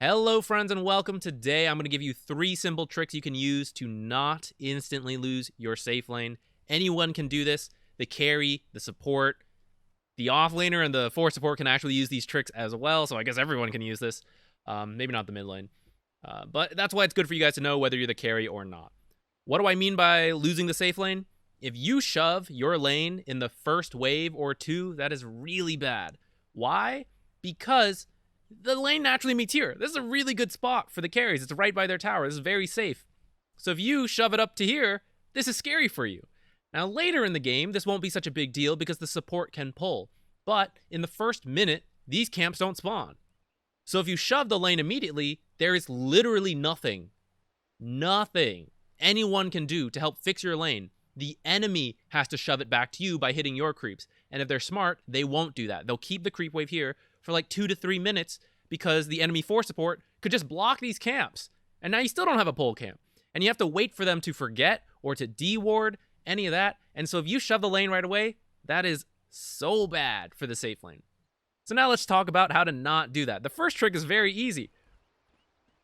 Hello friends and welcome. Today I'm going to give you 3 simple tricks you can use to not instantly lose your safe lane. Anyone can do this. The carry, the support, the offlaner, and the 4 support can actually use these tricks as well, so I guess everyone can use this. Maybe not the mid lane. But that's why it's good for you guys to know whether you're the carry or not. What do I mean by losing the safe lane? If you shove your lane in the first wave or 2, that is really bad. Why? Because the lane naturally meets here. This is a really good spot for the carries. It's right by their tower. This is very safe. So if you shove it up to here, this is scary for you. Now later in the game, this won't be such a big deal because the support can pull. But in the first minute, these camps don't spawn. So if you shove the lane immediately, there is literally nothing anyone can do to help fix your lane. The enemy has to shove it back to you by hitting your creeps. And if they're smart, they won't do that. They'll keep the creep wave here for like 2 to 3 minutes because the enemy 4 support could just block these camps. And now you still don't have a pull camp. And you have to wait for them to forget or to de-ward, any of that. And so if you shove the lane right away, that is so bad for the safe lane. So now let's talk about how to not do that. The first trick is very easy.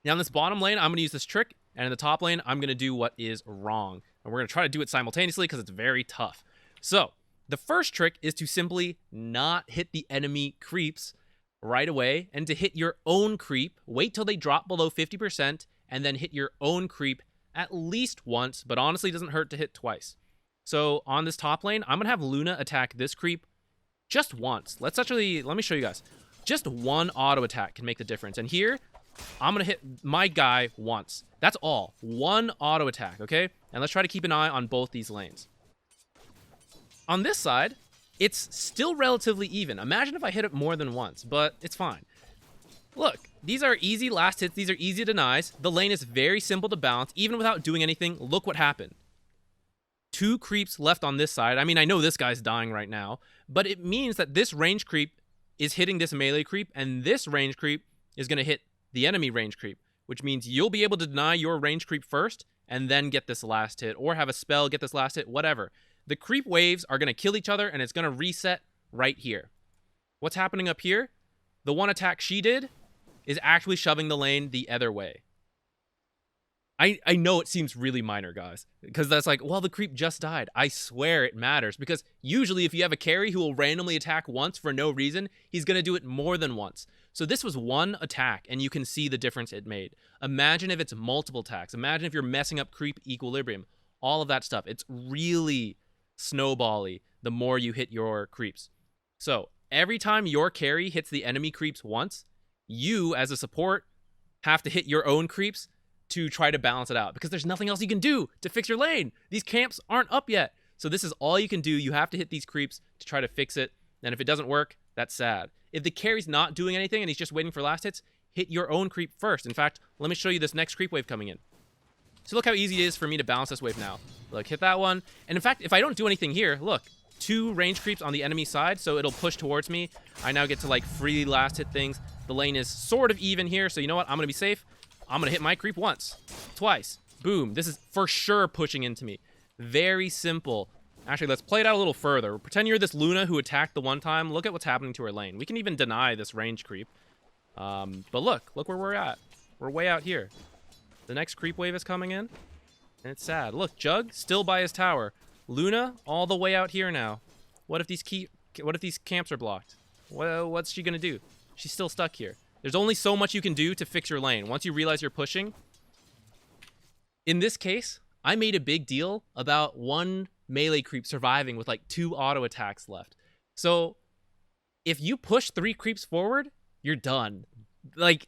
Now in this bottom lane, I'm going to use this trick. And in the top lane, I'm going to do what is wrong. And we're going to try to do it simultaneously because it's very tough. So the first trick is to simply not hit the enemy creeps right away, and to hit your own creep, wait till they drop below 50%, and then hit your own creep at least once, but honestly it doesn't hurt to hit twice. So on this top lane, I'm going to have Luna attack this creep just once. Let me show you guys. Just one auto attack can make the difference. And here, I'm going to hit my guy once. That's all. One auto attack, okay? And let's try to keep an eye on both these lanes. On this side, it's still relatively even. Imagine if I hit it more than once, but it's fine. Look, these are easy last hits. These are easy denies. The lane is very simple to balance. Even without doing anything, look what happened. 2 creeps left on this side. I mean, I know this guy's dying right now, but it means that this range creep is hitting this melee creep, and this range creep is going to hit the enemy range creep, which means you'll be able to deny your range creep first and then get this last hit, or have a spell get this last hit, whatever. The creep waves are going to kill each other, and it's going to reset right here. What's happening up here? The one attack she did is actually shoving the lane the other way. I know it seems really minor, guys, because that's like, well, the creep just died. I swear it matters, because usually if you have a carry who will randomly attack once for no reason, he's going to do it more than once. So this was one attack, and you can see the difference it made. Imagine if it's multiple attacks. Imagine if you're messing up creep equilibrium. All of that stuff. It's really snowbally the more you hit your creeps. So every time your carry hits the enemy creeps once, you as a support have to hit your own creeps to try to balance it out, because there's nothing else you can do to fix your lane. These camps aren't up yet. So this is all you can do. You have to hit these creeps to try to fix it. And if it doesn't work, that's sad. If the carry's not doing anything and he's just waiting for last hits, hit your own creep first. In fact, let me show you this next creep wave coming in. So look how easy it is for me to balance this wave now. Look, hit that one. And in fact, if I don't do anything here, look, 2 range creeps on the enemy side, so it'll push towards me. I now get to like freely last hit things. The lane is sort of even here, so you know what? I'm going to be safe. I'm going to hit my creep once, twice. Boom. This is for sure pushing into me. Very simple. Actually, let's play it out a little further. Pretend you're this Luna who attacked the one time. Look at what's happening to her lane. We can even deny this range creep. But look where we're at. We're way out here. The next creep wave is coming in, and it's sad. Look, Jug still by his tower. Luna all the way out here now. What if these camps are blocked? Well, what's she gonna do? She's still stuck here. There's only so much you can do to fix your lane. Once you realize you're pushing. In this case, I made a big deal about one melee creep surviving with like 2 auto attacks left. So if you push 3 creeps forward, you're done. Like,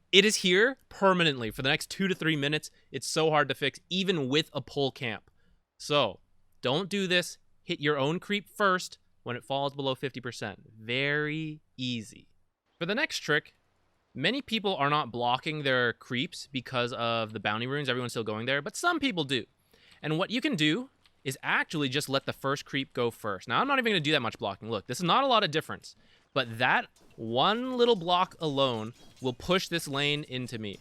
it is here permanently for the next 2 to 3 minutes. It's so hard to fix, even with a pull camp. So don't do this. Hit your own creep first when it falls below 50%. Very easy. For the next trick, many people are not blocking their creeps because of the bounty runes. Everyone's still going there, but some people do. And what you can do is actually just let the first creep go first. Now, I'm not even going to do that much blocking. Look, this is not a lot of difference, but that one little block alone will push this lane into me.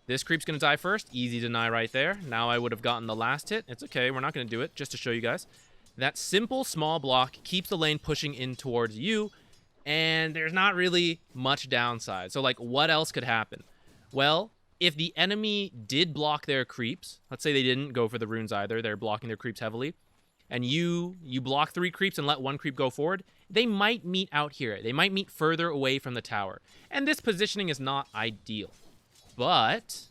This creep's going to die first. Easy deny right there. Now I would have gotten the last hit. It's okay. We're not going to do it, just to show you guys. That simple small block keeps the lane pushing in towards you, and there's not really much downside. So, like, what else could happen? Well, if the enemy did block their creeps, let's say they didn't go for the runes either, they're blocking their creeps heavily, and you block 3 creeps and let 1 creep go forward, they might meet out here. They might meet further away from the tower. And this positioning is not ideal. But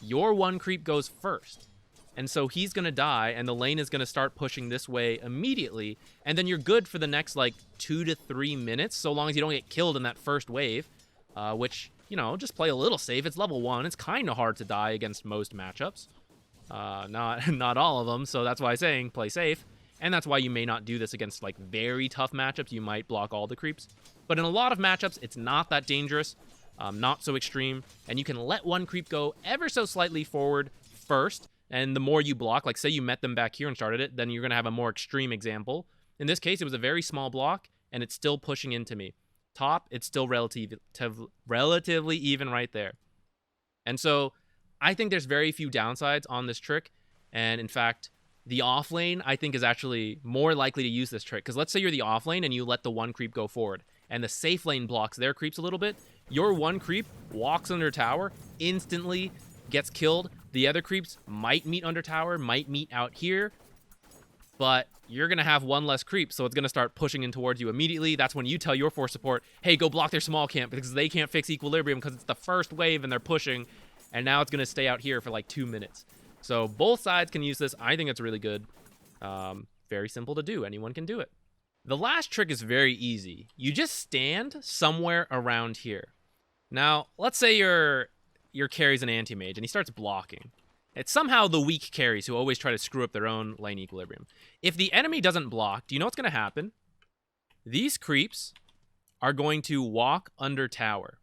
your 1 creep goes first. And so he's going to die, and the lane is going to start pushing this way immediately. And then you're good for the next, like, 2 to 3 minutes, so long as you don't get killed in that first wave. Which, you know, just play a little safe. It's level 1. It's kind of hard to die against most matchups. Not all of them, so that's why I'm saying play safe. And that's why you may not do this against, like, very tough matchups. You might block all the creeps. But in a lot of matchups, it's not that dangerous, not so extreme. And you can let 1 creep go ever so slightly forward first. And the more you block, like say you met them back here and started it, then you're going to have a more extreme example. In this case, it was a very small block, and it's still pushing into me. Top, it's still relatively even right there. And so I think there's very few downsides on this trick. And in fact, the off lane, I think, is actually more likely to use this trick. Because let's say you're the off lane and you let the 1 creep go forward, and the safe lane blocks their creeps a little bit. Your 1 creep walks under tower, instantly gets killed. The other creeps might meet under tower, might meet out here, but you're going to have 1 less creep, so it's going to start pushing in towards you immediately. That's when you tell your force support, hey, go block their small camp, because they can't fix equilibrium because it's the first wave and they're pushing, and now it's going to stay out here for like 2 minutes. So both sides can use this. I think it's really good. Very simple to do. Anyone can do it. The last trick is very easy. You just stand somewhere around here. Now, let's say your carry's an anti-mage, and he starts blocking. It's somehow the weak carries who always try to screw up their own lane equilibrium. If the enemy doesn't block, do you know what's going to happen? These creeps are going to walk under tower.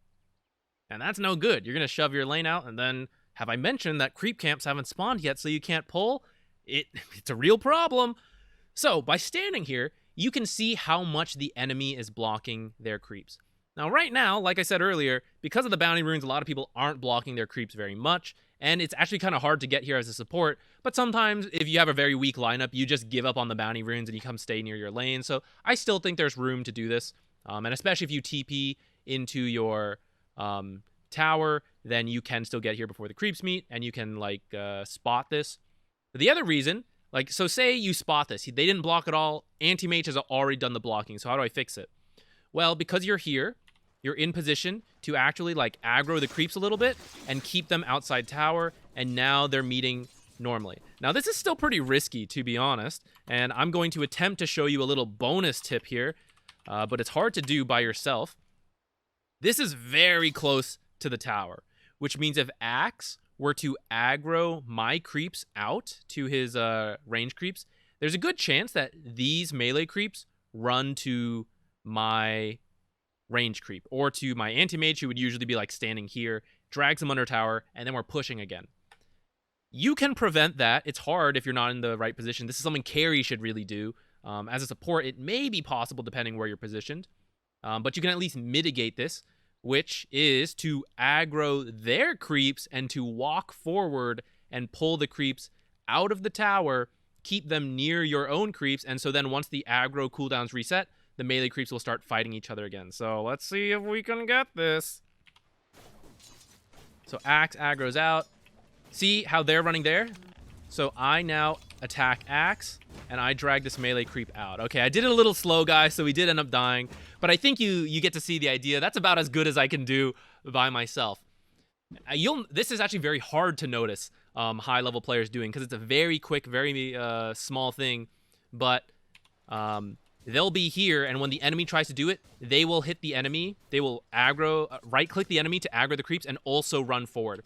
And that's no good. You're going to shove your lane out, and then, have I mentioned that creep camps haven't spawned yet, so you can't pull? It's a real problem. So, by standing here, you can see how much the enemy is blocking their creeps. Now, right now, like I said earlier, because of the bounty runes, a lot of people aren't blocking their creeps very much, and it's actually kind of hard to get here as a support, but sometimes, if you have a very weak lineup, you just give up on the bounty runes and you come stay near your lane, so I still think there's room to do this, and especially if you TP into your tower, then you can still get here before the creeps meet, and you can, like, spot this. The other reason, like, so say you spot this, they didn't block at all, anti-mage has already done the blocking, so how do I fix it? Well, because you're here, you're in position to actually, like, aggro the creeps a little bit and keep them outside tower, and now they're meeting normally. Now, this is still pretty risky, to be honest, and I'm going to attempt to show you a little bonus tip here, but it's hard to do by yourself. This is very close to the tower, which means if Axe were to aggro my creeps out to his range creeps, there's a good chance that these melee creeps run to my range creep, or to my anti-mage, who would usually be like standing here, drags them under tower, and then we're pushing again. You can prevent that. It's hard if you're not in the right position. This is something carry should really do. As a support, it may be possible depending where you're positioned, but you can at least mitigate this, which is to aggro their creeps and to walk forward and pull the creeps out of the tower, keep them near your own creeps, and so then once the aggro cooldowns reset, the melee creeps will start fighting each other again. So let's see if we can get this. So Axe aggro's out. See how they're running there? So I now attack Axe, and I drag this melee creep out. Okay, I did it a little slow, guys, so we did end up dying. But I think you get to see the idea. That's about as good as I can do by myself. This is actually very hard to notice high-level players doing, because it's a very quick, very small thing. But they'll be here, and when the enemy tries to do it, they will hit the enemy. They will aggro, right-click the enemy to aggro the creeps, and also run forward.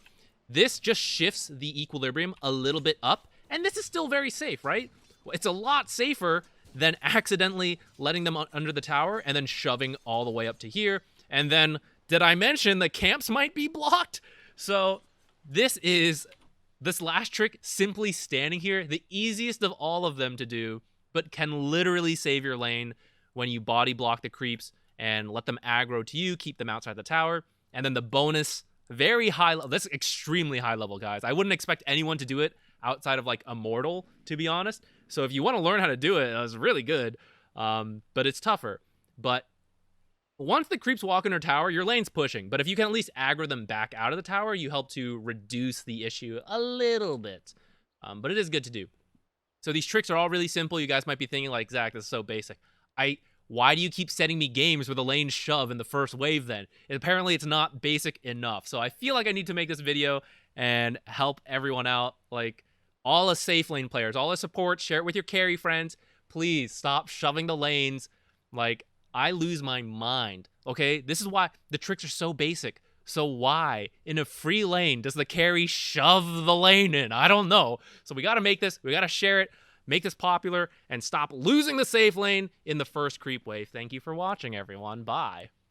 This just shifts the equilibrium a little bit up, and this is still very safe, right? It's a lot safer than accidentally letting them under the tower and then shoving all the way up to here. And then, did I mention the camps might be blocked? So this last trick, simply standing here, the easiest of all of them to do, but can literally save your lane when you body block the creeps and let them aggro to you, keep them outside the tower. And then the bonus, very high level, this is extremely high level, guys. I wouldn't expect anyone to do it outside of like Immortal, to be honest. So if you want to learn how to do it, it's really good, but it's tougher. But Once the creeps walk in her tower, your lane's pushing. But if you can at least aggro them back out of the tower, you help to reduce the issue a little bit. But it is good to do. So these tricks are all really simple. You guys might be thinking like, Zach, this is so basic. Why do you keep setting me games with a lane shove in the first wave then? Apparently it's not basic enough. So I feel like I need to make this video and help everyone out. Like all the safe lane players, all the support, share it with your carry friends. Please stop shoving the lanes. Like I lose my mind. Okay, this is why the tricks are so basic. So why in a free lane does the carry shove the lane in? I don't know. So we got to make this, we got to share it, make this popular, and stop losing the safe lane in the first creep wave. Thank you for watching, everyone. Bye.